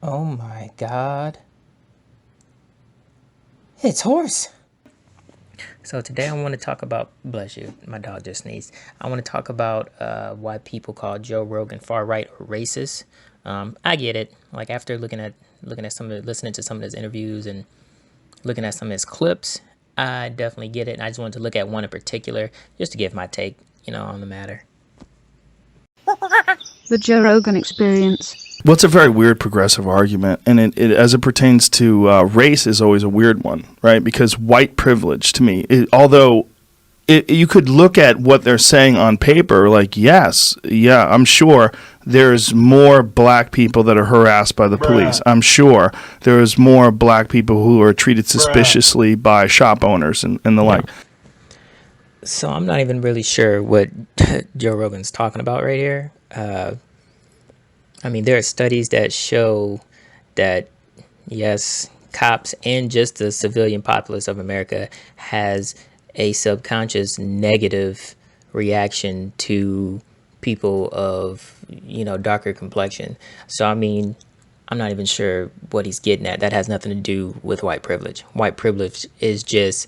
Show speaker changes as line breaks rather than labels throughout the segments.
Oh my God. It's horse. So today I want to talk about, bless you, my dog just sneezed. I want to talk about why people call Joe Rogan far right or racist. I get it. Like after looking at listening to some of his interviews and looking at some of his clips, I definitely get it. And I just wanted to look at one in particular just to give my take, on the matter.
The Joe Rogan Experience.
Well, it's a very weird progressive argument, and it as it pertains to race is always a weird one, right? Because white privilege, to me, you could look at what they're saying on paper, like, yes, yeah, I'm sure there's more black people that are harassed by the police. I'm sure there's more black people who are treated suspiciously by shop owners and the like.
So I'm not even really sure what Joe Rogan's talking about right here. I mean, there are studies that show that, yes, cops and just the civilian populace of America has a subconscious negative reaction to people of, darker complexion. So, I mean, I'm not even sure what he's getting at. That has nothing to do with white privilege. White privilege is just,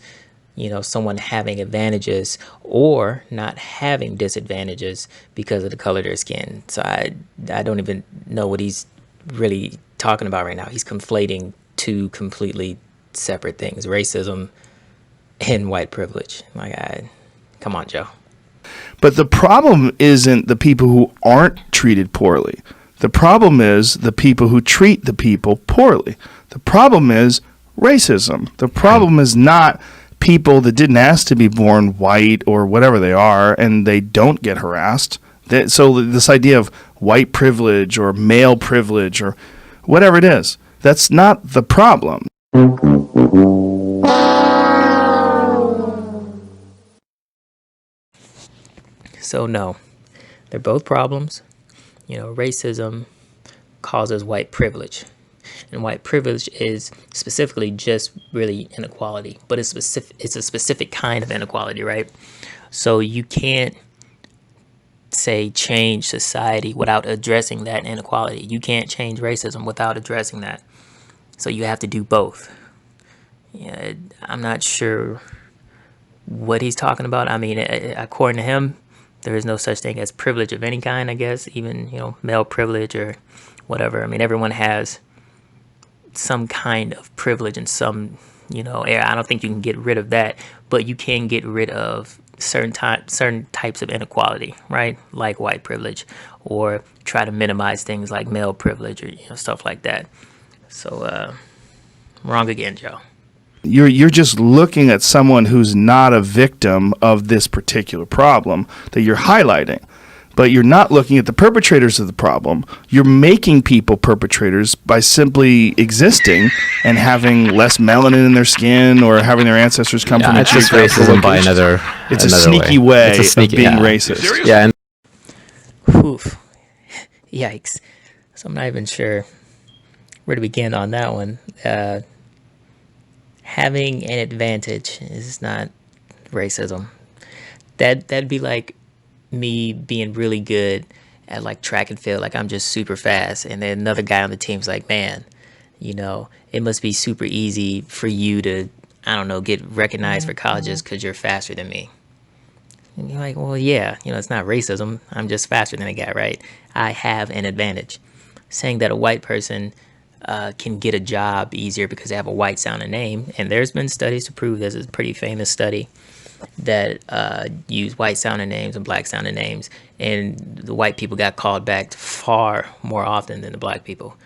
someone having advantages or not having disadvantages because of the color of their skin. So I don't even know what he's really talking about right now. He's conflating two completely separate things, racism and white privilege. Come on, Joe.
But the problem isn't the people who aren't treated poorly. The problem is the people who treat the people poorly. The problem is racism. The problem is not people that didn't ask to be born white or whatever they are, and they don't get harassed. So this idea of white privilege or male privilege or whatever it is, that's not the problem.
So no, they're both problems. Racism causes white privilege. And white privilege is specifically just really inequality, but it's a specific kind of inequality, right? So you can't say change society without addressing that inequality. You can't change racism without addressing that. So you have to do both. Yeah, I'm not sure what he's talking about. I mean, according to him, there is no such thing as privilege of any kind, I guess, even, male privilege or whatever. I mean, everyone has some kind of privilege in some, area. I don't think you can get rid of that, but you can get rid of certain types of inequality, right? Like white privilege, or try to minimize things like male privilege or stuff like that. So wrong again, Joe.
You're just looking at someone who's not a victim of this particular problem that you're highlighting. But you're not looking at the perpetrators of the problem. You're making people perpetrators by simply existing and having less melanin in their skin or having their ancestors come from a
it's just racism by another.
It's
another
a sneaky way of being racist.
Seriously? Yeah, and
Oof. Yikes. So I'm not even sure where to begin on that one. Having an advantage is not racism. That'd be like me being really good at like track and field, like I'm just super fast, and then another guy on the team's like, man, it must be super easy for you to, I don't know, get recognized for colleges because you're faster than me. And you're like, well, yeah, it's not racism. I'm just faster than a guy, right? I have an advantage. Saying that a white person can get a job easier because they have a white sounding name, and there's been studies to prove this. Is a pretty famous study that use white sounding names and black sounding names, and the white people got called back far more often than the black people.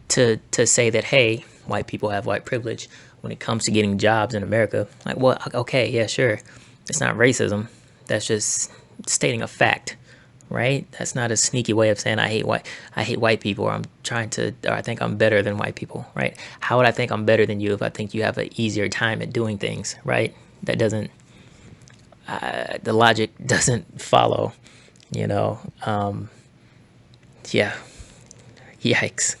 To say that, hey, white people have white privilege when it comes to getting jobs in America, like, well, okay, yeah, sure, it's not racism. That's just stating a fact, right? That's not a sneaky way of saying I hate white people, or I think I'm better than white people, right? How would I think I'm better than you if I think you have an easier time at doing things, right? That doesn't, the logic doesn't follow, Yeah. Yikes.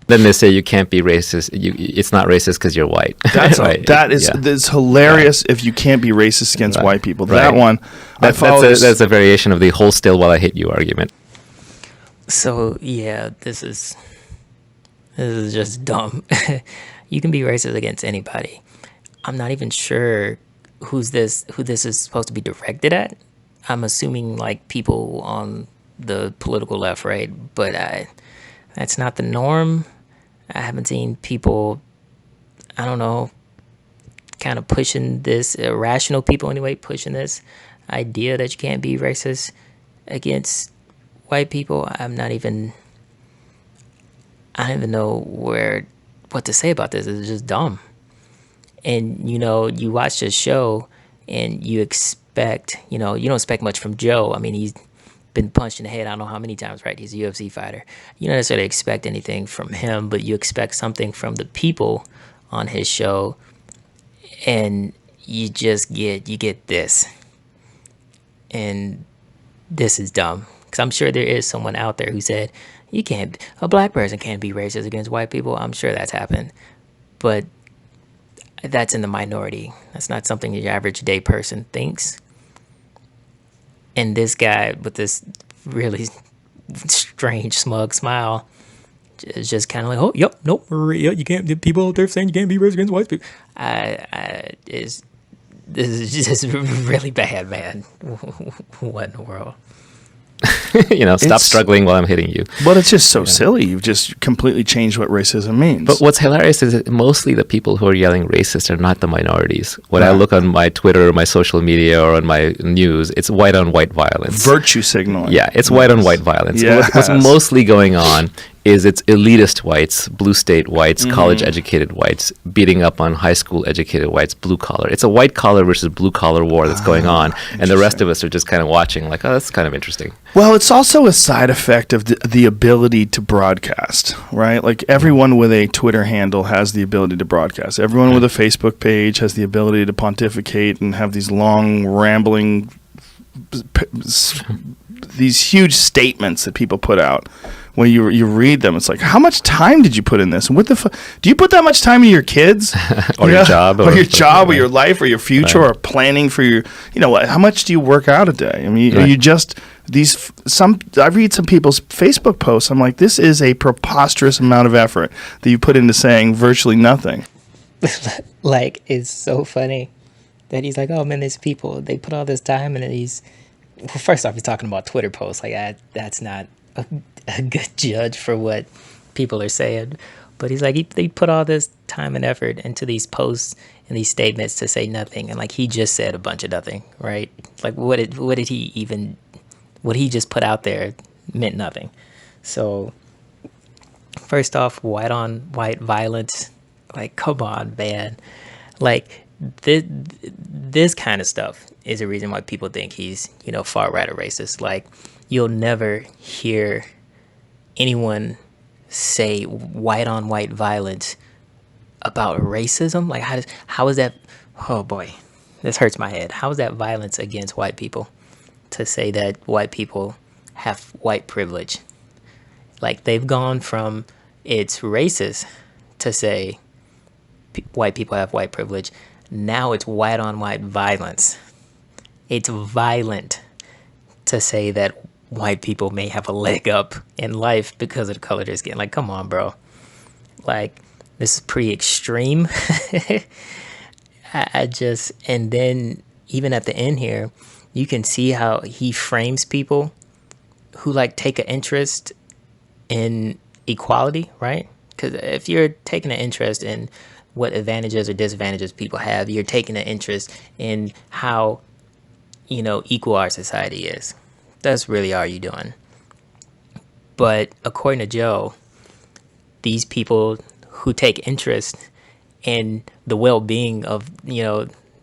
then they say you can't be racist. It's not racist because you're white.
That's
right.
that's hilarious. If you can't be racist against white people, that one.
That's a variation of the hold still while I hate you argument.
So yeah, this is This is just dumb. You can be racist against anybody. I'm not even sure who this is supposed to be directed at. I'm assuming like people on the political left, right? But that's not the norm. I haven't seen people, I don't know, kind of pushing this, irrational people anyway, pushing this idea that you can't be racist against white people. I don't even know what to say about this. It's just dumb. And, you watch this show and you expect, you don't expect much from Joe. I mean, he's been punched in the head I don't know how many times, right? He's a UFC fighter. You don't necessarily expect anything from him, but you expect something from the people on his show. And you get this. And this is dumb. Because I'm sure there is someone out there who said, a black person can't be racist against white people. I'm sure that's happened. But that's in the minority. That's not something your average day person thinks. And this guy with this really strange, smug smile is just kind of like, oh, yep, nope, yeah, you can't. People out there saying you can't be racist against white people. This is just really bad, man. What in the world?
Stop struggling while I'm hitting you.
But it's just so silly. You've just completely changed what racism means.
But what's hilarious is that mostly the people who are yelling racist are not the minorities. When I look on my Twitter or my social media or on my news, it's white on white violence.
Virtue signaling.
Yeah, it's white on white violence.
Yes.
What's mostly going on is it's elitist whites, blue state whites, college educated whites beating up on high school educated whites, blue collar. It's a white collar versus blue collar war that's going on, and the rest of us are just kind of watching like, oh, that's kind of interesting.
Well, it's also a side effect of the ability to broadcast, right? Like everyone with a Twitter handle has the ability to broadcast. Everyone with a Facebook page has the ability to pontificate and have these long, rambling, these huge statements that people put out. When you read them, it's like, how much time did you put in this? And what do you put that much time in your kids,
or your job,
or your life, or your future, or planning for your, how much do you work out a day? I mean, you just I read some people's Facebook posts. I'm like, this is a preposterous amount of effort that you put into saying virtually nothing.
Like, it's so funny that he's like, oh man, these people, they put all this time, and then well, first off, he's talking about Twitter posts. Like, that's not a good judge for what people are saying. But he's like, they put all this time and effort into these posts and these statements to say nothing. And like, he just said a bunch of nothing, right? Like, what he just put out there meant nothing. So first off, white on white violence. Like, come on, man. Like, this kind of stuff is a reason why people think he's, far right or racist. Like, you'll never hear anyone say white on white violence about racism. Like, how is that? Oh boy, this hurts my head. How is that violence against white people? To say that white people have white privilege. Like, they've gone from it's racist to say white people have white privilege. Now it's white on white violence. It's violent to say that white people may have a leg up in life because of the color of their skin. Like, come on, bro. Like, this is pretty extreme. And then even at the end here, you can see how he frames people who like take an interest in equality, right? Because if you're taking an interest in what advantages or disadvantages people have, you're taking an interest in how, equal our society is. That's really all you're doing. But according to Joe, these people who take interest in the well-being of,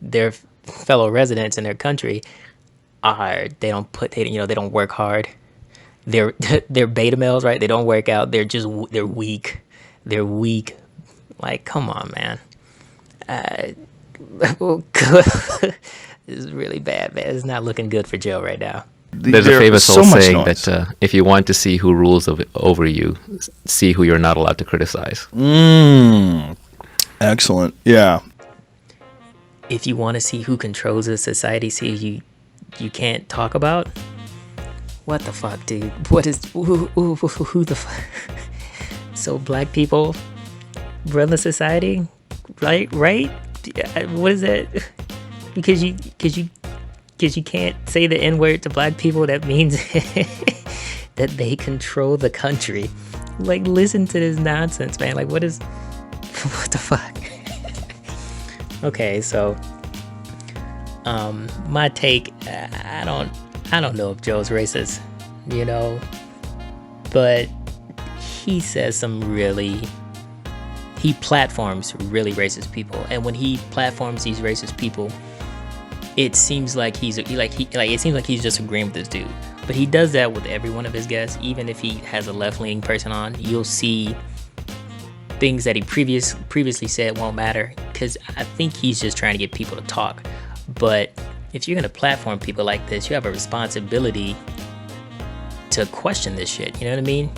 their fellow residents in their country they don't work hard. They're beta males, right? They don't work out. They're weak. They're weak. Like, come on, man. This is really bad, man. It's not looking good for Joe right now.
There's a famous old saying that if you want to see who rules over you, see who you're not allowed to criticize.
Excellent. Yeah.
If you want to see who controls the society, see you can't talk about. What the fuck, dude? What is who the fuck? So black people run the society, right? Right? What is that? Because you can't say the N-word to black people. That means that they control the country. Like, listen to this nonsense, man. Like, what the fuck? Okay, so my take, I don't know if Joe's racist, you know, but he says he platforms really racist people, and when he platforms these racist people, it seems like he's just agreeing with this dude. But he does that with every one of his guests. Even if he has a left-leaning person on, you'll see things that he previously said won't matter, because I think he's just trying to get people to talk. But if you're gonna platform people like this, you have a responsibility to question this shit. You know what I mean?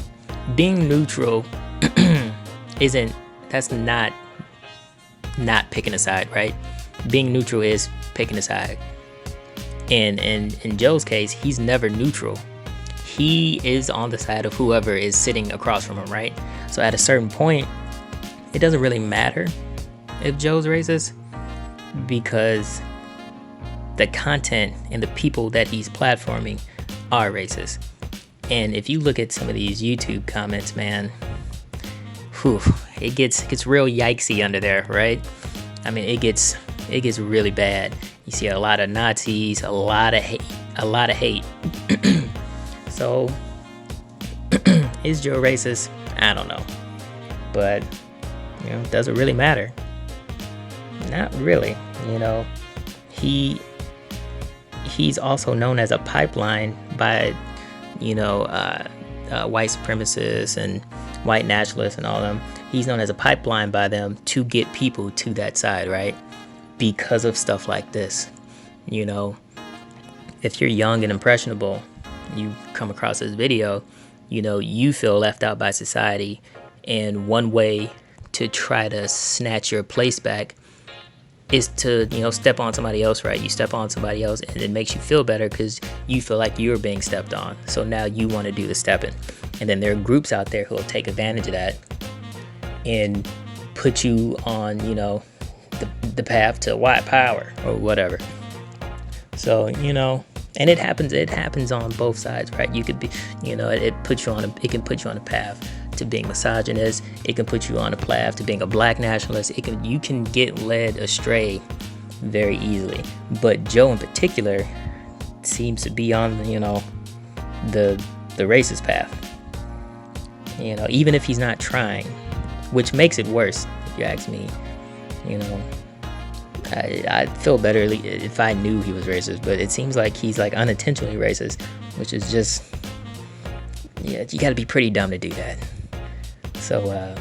Being neutral that's not picking a side, right? Being neutral is picking a side. And in Joe's case, he's never neutral. He is on the side of whoever is sitting across from him, right? So at a certain point, it doesn't really matter if Joe's racist, because the content and the people that he's platforming are racist. And if you look at some of these YouTube comments, man, it gets real yikesy under there, right? I mean, it gets really bad. You see a lot of Nazis, a lot of hate. So, is Joe racist? I don't know, but you know, does it really matter? Not really. You know, he's also known as a pipeline by, you know, white supremacists and white nationalists and all of them. He's known as a pipeline by them to get people to that side, right? Because of stuff like this. You know, if you're young and impressionable, you come across this video, you know, you feel left out by society, and one way to try to snatch your place back is to, you know, step on somebody else, right? You step on somebody else and it makes you feel better because you feel like you're being stepped on. So now you want to do the stepping. And then there are groups out there who will take advantage of that and put you on, you know, the path to white power or whatever. So, you know, and it happens on both sides, right? You could be, you know, it can put you on a path to being misogynist. It can put you on a path to being a black nationalist. You can get led astray very easily. But Joe in particular seems to be on, you know, the racist path. You know, even if he's not trying, which makes it worse, if you ask me. You know, I'd feel better if I knew he was racist, but it seems like he's like unintentionally racist, which is just, yeah, you got to be pretty dumb to do that. So,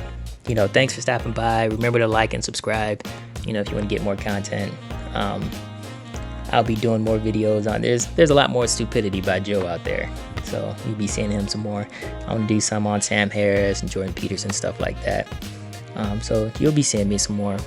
you know, thanks for stopping by. Remember to like and subscribe, you know, if you want to get more content. I'll be doing more videos on there's a lot more stupidity by Joe out there, so you'll be seeing him some more. I want to do some on Sam Harris and Jordan Peterson, stuff like that. So you'll be seeing me some more.